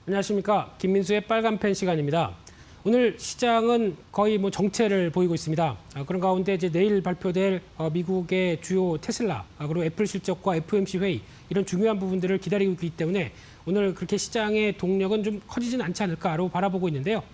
안녕하십니까. 김민수의 빨간펜 시간입니다. 오늘 시장은 거의 정체를 보이고 있습니다. 그런 가운데 이제 내일 발표될 미국의 주요 테슬라 그리고 애플 실적과 FOMC 회의 이런 중요한 부분들을 기다리고 있기 때문에 오늘 그렇게 시장의 동력은 좀 커지진 않지 않을까로 바라보고 있는데요.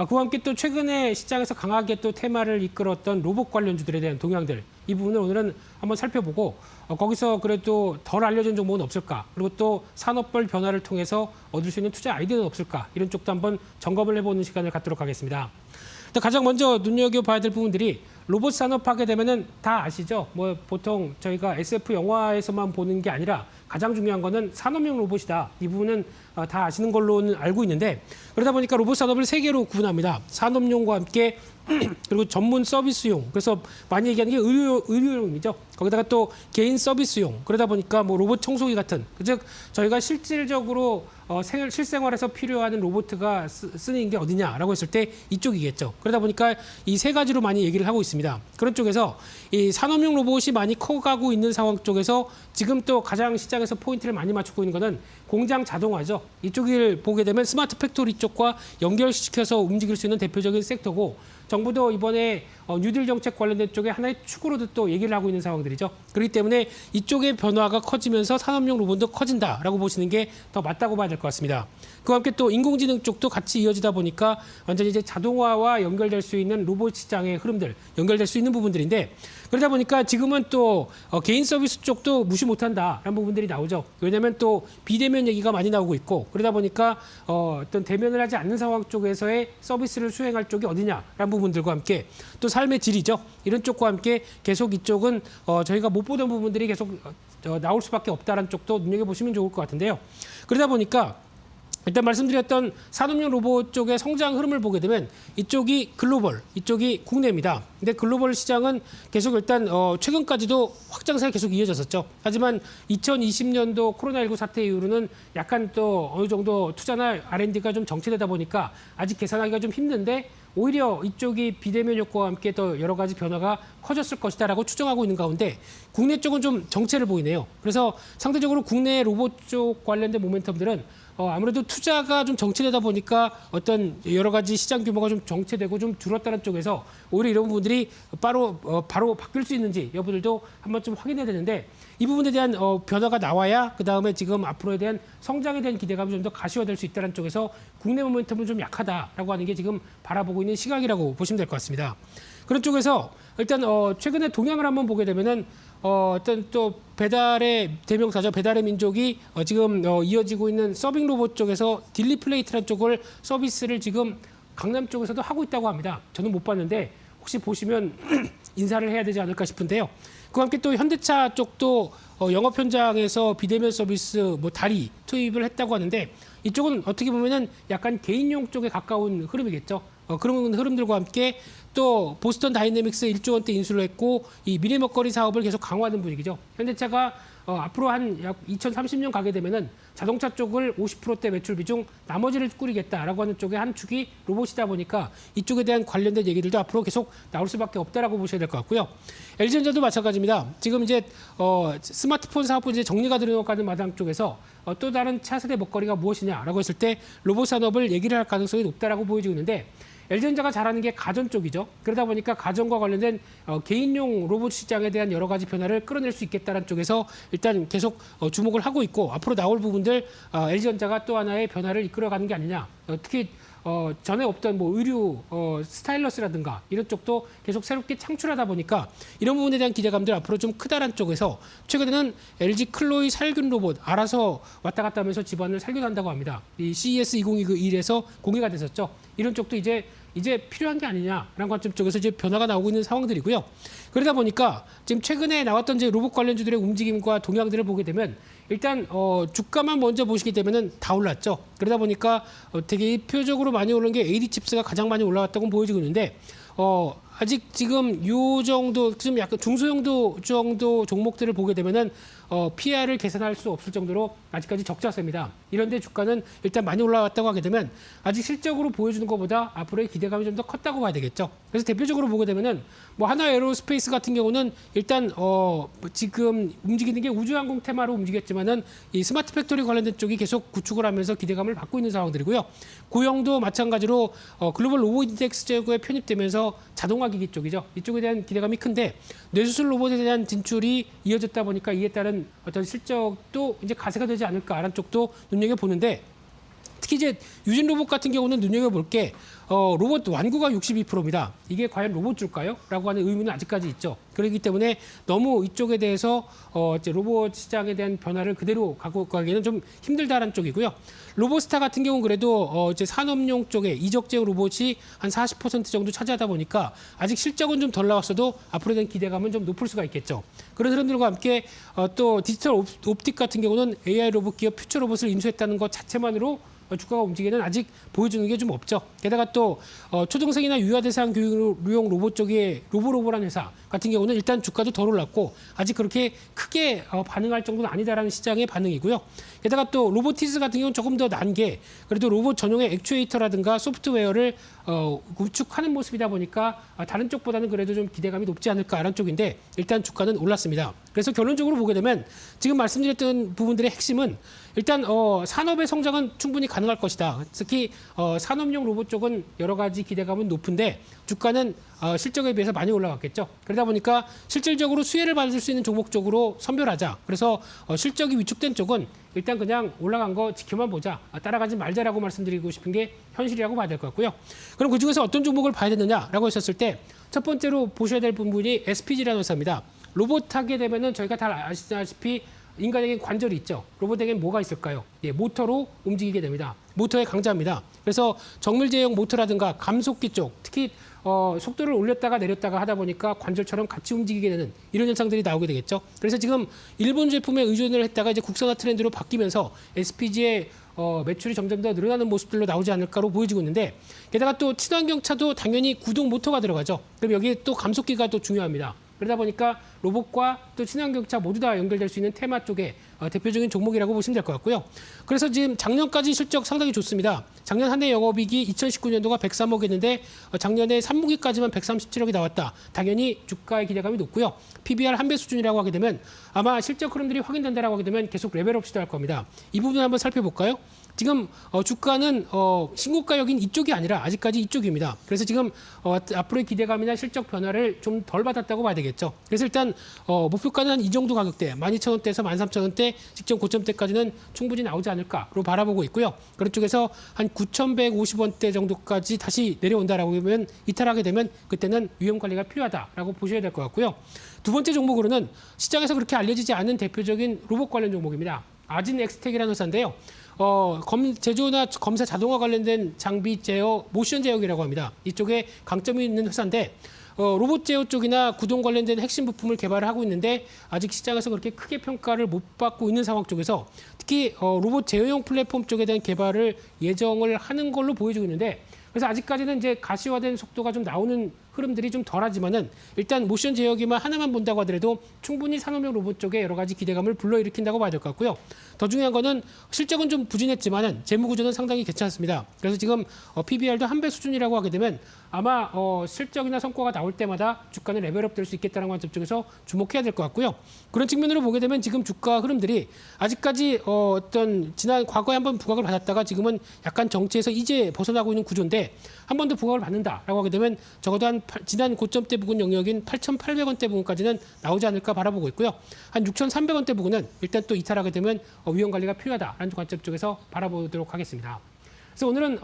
그와 함께 또 최근에 시장에서 강하게 또 테마를 이끌었던 로봇 관련주들에 대한 동향들 이 부분을 오늘은 한번 살펴보고 거기서 그래도 덜 알려진 정보는 없을까 그리고 또 산업별 변화를 통해서 얻을 수 있는 투자 아이디어는 없을까 이런 쪽도 한번 점검을 해보는 시간을 갖도록 하겠습니다. 가장 먼저 눈여겨봐야 될 부분들이 로봇 산업 하게 되면은 다 아시죠? 보통 저희가 SF 영화에서만 보는 게 아니라 가장 중요한 거는 산업용 로봇이다. 이 부분은 다 아시는 걸로는 알고 있는데 그러다 보니까 로봇 산업을 세 개로 구분합니다. 산업용과 함께 그리고 전문 서비스용. 그래서 많이 얘기하는 게 의료용이죠. 거기다가 또 개인 서비스용. 그러다 보니까 로봇 청소기 같은. 즉 저희가 실질적으로 실생활에서 필요한 로봇가 쓰는 게 어디냐라고 했을 때 이쪽이겠죠. 그러다 보니까 이 세 가지로 많이 얘기를 하고 있습니다. 그런 쪽에서 이 산업용 로봇이 많이 커가고 있는 상황 쪽에서 지금 또 가장 시장에서 포인트를 많이 맞추고 있는 거는 공장 자동화죠. 이쪽을 보게 되면 스마트 팩토리 쪽과 연결시켜서 움직일 수 있는 대표적인 섹터고 정부도 이번에 뉴딜 정책 관련된 쪽에 하나의 축으로도 또 얘기를 하고 있는 상황들이죠. 그렇기 때문에 이쪽의 변화가 커지면서 산업용 로봇도 커진다라고 보시는 게 더 맞다고 봐야 될 것 같습니다. 그와 함께 또 인공지능 쪽도 같이 이어지다 보니까 완전히 이제 자동화와 연결될 수 있는 로봇 시장의 흐름들, 연결될 수 있는 부분들인데 그러다 보니까 지금은 또 개인 서비스 쪽도 무시 못한다라는 부분들이 나오죠. 왜냐하면 또 비대면 얘기가 많이 나오고 있고 그러다 보니까 어떤 대면을 하지 않는 상황 쪽에서의 서비스를 수행할 쪽이 어디냐라는 부분들과 함께 또 삶의 질이죠. 이런 쪽과 함께 계속 이쪽은 저희가 못 보던 부분들이 계속 나올 수밖에 없다는 쪽도 눈여겨보시면 좋을 것 같은데요. 그러다 보니까 일단 말씀드렸던 산업용 로봇 쪽의 성장 흐름을 보게 되면 이쪽이 글로벌, 이쪽이 국내입니다. 근데 글로벌 시장은 계속 일단 최근까지도 확장세가 계속 이어졌었죠. 하지만 2020년도 코로나19 사태 이후로는 약간 또 어느 정도 투자나 R&D가 좀 정체되다 보니까 아직 계산하기가 좀 힘든데 오히려 이쪽이 비대면 효과와 함께 더 여러 가지 변화가 커졌을 것이다라고 추정하고 있는 가운데 국내 쪽은 좀 정체를 보이네요. 그래서 상대적으로 국내 로봇 쪽 관련된 모멘텀들은 아무래도 투자가 좀 정체되다 보니까 어떤 여러 가지 시장 규모가 좀 정체되고 좀 줄었다는 쪽에서 오히려 이런 부분들이 바로 바뀔 수 있는지 여부들도 한번 좀 확인해야 되는데 이 부분에 대한 변화가 나와야 그다음에 지금 앞으로에 대한 성장에 대한 기대감이 좀 더 가시화될 수 있다는 쪽에서 국내 모멘텀은 좀 약하다라고 하는 게 지금 바라보고 있는 시각이라고 보시면 될 것 같습니다. 그런 쪽에서 일단 최근에 동향을 한번 보게 되면은 어떤 또 배달의 대명사죠. 배달의 민족이 지금 이어지고 있는 서빙 로봇 쪽에서 딜리플레이트라는 쪽을 서비스를 지금 강남 쪽에서도 하고 있다고 합니다. 저는 못 봤는데 혹시 보시면 인사를 해야 되지 않을까 싶은데요. 그와 함께 또 현대차 쪽도 영업 현장에서 비대면 서비스 다리 투입을 했다고 하는데 이쪽은 어떻게 보면은 약간 개인용 쪽에 가까운 흐름이겠죠. 그런 흐름들과 함께 또 보스턴 다이내믹스 1조 원대 인수를 했고 이 미래 먹거리 사업을 계속 강화하는 분위기죠. 현대차가 앞으로 한 약 2030년 가게 되면은 자동차 쪽을 50%대 매출 비중 나머지를 꾸리겠다라고 하는 쪽의 한 축이 로봇이다 보니까 이쪽에 대한 관련된 얘기들도 앞으로 계속 나올 수밖에 없다라고 보셔야 될 것 같고요. LG전자도 마찬가지입니다. 지금 이제 스마트폰 사업부 이제 정리가 들어가는 마당 쪽에서 또 다른 차세대 먹거리가 무엇이냐라고 했을 때 로봇 산업을 얘기를 할 가능성이 높다라고 보여지고 있는데 LG전자가 잘하는 게 가전 쪽이죠. 그러다 보니까 가전과 관련된 개인용 로봇 시장에 대한 여러 가지 변화를 끌어낼 수 있겠다는 쪽에서 일단 계속 주목을 하고 있고 앞으로 나올 부분들 LG전자가 또 하나의 변화를 이끌어가는 게 아니냐. 특히 전에 없던 의류 스타일러스라든가 이런 쪽도 계속 새롭게 창출하다 보니까 이런 부분에 대한 기대감들 앞으로 좀 크다란 쪽에서 최근에는 LG 클로이 살균 로봇 알아서 왔다 갔다 하면서 집안을 살균한다고 합니다. 이 CES 2021에서 공개가 됐었죠. 이런 쪽도 이제 필요한 게 아니냐라는 관점 쪽에서 이제 변화가 나오고 있는 상황들이고요. 그러다 보니까 지금 최근에 나왔던 이제 로봇 관련주들의 움직임과 동향들을 보게 되면 일단 주가만 먼저 보시게 되면은 다 올랐죠. 그러다 보니까 되게 표적으로 많이 오른 게 AD 칩스가 가장 많이 올라왔다고 보여지고 있는데 아직 지금 요 정도 좀 약간 중소형도 정도 종목들을 보게 되면은 PR을 계산할 수 없을 정도로 아직까지 적자세입니다. 이런데 주가는 일단 많이 올라왔다고 하게 되면 아직 실적으로 보여주는 것보다 앞으로의 기대감이 좀 더 컸다고 봐야 되겠죠. 그래서 대표적으로 보게 되면은 뭐 하나 에어로스페이스 같은 경우는 일단 지금 움직이는 게 우주항공 테마로 움직였지만은 이 스마트 팩토리 관련된 쪽이 계속 구축을 하면서 기대감을 받고 있는 상황들이고요. 고영도 마찬가지로 글로벌 로봇 인덱스 제고에 편입되면서 자동화 기기 쪽이죠. 이쪽에 대한 기대감이 큰데 뇌수술 로봇에 대한 진출이 이어졌다 보니까 이에 따른 어떤 실적도 이제 가세가 되지 않을까라는 쪽도 눈여겨 보는데 특히 이제 유진 로봇 같은 경우는 눈여겨볼 게 로봇 완구가 62%입니다. 이게 과연 로봇줄까요? 라고 하는 의문은 아직까지 있죠. 그렇기 때문에 너무 이쪽에 대해서 이제 로봇 시장에 대한 변화를 그대로 갖고 가기에는 좀 힘들다라는 쪽이고요. 로봇스타 같은 경우는 그래도 이제 산업용 쪽에 이적 제어 로봇이 한 40% 정도 차지하다 보니까 아직 실적은 좀 덜 나왔어도 앞으로에 대한 기대감은 좀 높을 수가 있겠죠. 그런 흐름들과 함께 또 디지털 옵틱 같은 경우는 AI 로봇 기업 퓨처 로봇을 인수했다는 것 자체만으로 주가가 움직이는 아직 보여주는 게 좀 없죠. 게다가 또 초등생이나 유아 대상 교육용 로봇 쪽에 로보라는 회사 같은 경우는 일단 주가도 덜 올랐고 아직 그렇게 크게 반응할 정도는 아니다라는 시장의 반응이고요. 게다가 또 로보티스 같은 경우는 조금 더 난 게 그래도 로봇 전용의 액추에이터라든가 소프트웨어를 구축하는 모습이다 보니까 다른 쪽보다는 그래도 좀 기대감이 높지 않을까라는 쪽인데 일단 주가는 올랐습니다. 그래서 결론적으로 보게 되면 지금 말씀드렸던 부분들의 핵심은 일단 산업의 성장은 충분히 가능할 것이다. 특히 산업용 로봇 쪽은 여러 가지 기대감은 높은데 주가는 실적에 비해서 많이 올라갔겠죠. 그러다 보니까 실질적으로 수혜를 받을 수 있는 종목 쪽으로 선별하자. 그래서 실적이 위축된 쪽은 일단 그냥 올라간 거 지켜만 보자. 따라가지 말자라고 말씀드리고 싶은 게 현실이라고 봐야 될 것 같고요. 그럼 그중에서 어떤 종목을 봐야 되느냐라고 했었을 때 첫 번째로 보셔야 될 부분이 SPG라는 회사입니다. 로봇 하게 되면은 저희가 다 아시다시피 인간에겐 관절이 있죠. 로봇에겐 뭐가 있을까요? 예, 모터로 움직이게 됩니다. 모터의 강자입니다. 그래서 정밀 제형 모터라든가 감속기 쪽, 특히 속도를 올렸다가 내렸다가 하다 보니까 관절처럼 같이 움직이게 되는 이런 현상들이 나오게 되겠죠. 그래서 지금 일본 제품에 의존을 했다가 이제 국산화 트렌드로 바뀌면서 SPG의 매출이 점점 더 늘어나는 모습들로 나오지 않을까로 보여지고 있는데 게다가 또 친환경 차도 당연히 구동 모터가 들어가죠. 그럼 여기에 또 감속기가 또 중요합니다. 그러다 보니까 로봇과 또 친환경차 모두 다 연결될 수 있는 테마 쪽에 대표적인 종목이라고 보시면 될 것 같고요. 그래서 지금 작년까지 실적 상당히 좋습니다. 작년 한 해 영업이익이 2019년도가 103억이었는데 작년에 3분기까지만 137억이 나왔다. 당연히 주가의 기대감이 높고요. PBR 한 배 수준이라고 하게 되면 아마 실적 흐름들이 확인된다라고 하게 되면 계속 레벨업 시도할 겁니다. 이 부분 한번 살펴볼까요? 지금 주가는 신고가 여긴 이쪽이 아니라 아직까지 이쪽입니다. 그래서 지금 앞으로의 기대감이나 실적 변화를 좀 덜 받았다고 봐야 되겠죠. 그래서 일단 목표가는 한 이 정도 가격대 12,000원대에서 13,000원대 직전 고점대까지는 충분히 나오지 않을까로 바라보고 있고요. 그런 쪽에서 한 9,150원대 정도까지 다시 내려온다라고 하면 이탈하게 되면 그때는 위험 관리가 필요하다라고 보셔야 될 것 같고요. 두 번째 종목으로는 시장에서 그렇게 알려지지 않은 대표적인 로봇 관련 종목입니다. 아진 엑스텍이라는 회사인데요. 제조나 검사 자동화 관련된 장비 제어, 모션 제어기라고 합니다. 이쪽에 강점이 있는 회사인데 로봇 제어 쪽이나 구동 관련된 핵심 부품을 개발을 하고 있는데 아직 시장에서 그렇게 크게 평가를 못 받고 있는 상황 쪽에서 특히 로봇 제어용 플랫폼 쪽에 대한 개발을 예정을 하는 걸로 보여지고 있는데 그래서 아직까지는 이제 가시화된 속도가 좀 나오는 흐름들이 좀 덜하지만은 일단 모션 제어기만 하나만 본다고 하더라도 충분히 산업용 로봇 쪽에 여러 가지 기대감을 불러일으킨다고 봐야 될 것 같고요. 더 중요한 거는 실적은 좀 부진했지만은 재무 구조는 상당히 괜찮습니다. 그래서 지금 PBR도 한 배 수준이라고 하게 되면 아마 실적이나 성과가 나올 때마다 주가는 레벨업 될 수 있겠다는 관점 쪽에서 주목해야 될 것 같고요. 그런 측면으로 보게 되면 지금 주가 흐름들이 아직까지 어떤 지난 과거에 한번 부각을 받았다가 지금은 약간 정체에서 이제 벗어나고 있는 구조인데 한 번 더 부각을 받는다라고 하게 되면 적어도 한 지난 고점대 부근 영역인 8,800원대 부근까지는 나오지 않을까 바라보고 있고요. 한 6,300원대 부근은 일단 또 이탈하게 되면 위험 관리가 필요하다라는 관점 쪽에서 바라보도록 하겠습니다. 그래서 오늘은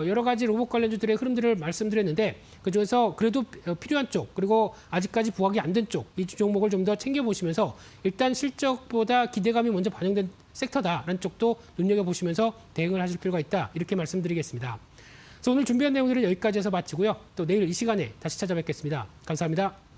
여러 가지 로봇 관련주들의 흐름들을 말씀드렸는데 그중에서 그래도 필요한 쪽 그리고 아직까지 부각이 안 된 쪽 이 종목을 좀 더 챙겨보시면서 일단 실적보다 기대감이 먼저 반영된 섹터다라는 쪽도 눈여겨보시면서 대응을 하실 필요가 있다 이렇게 말씀드리겠습니다. 그래서 오늘 준비한 내용들은 여기까지 해서 마치고요. 또 내일 이 시간에 다시 찾아뵙겠습니다. 감사합니다.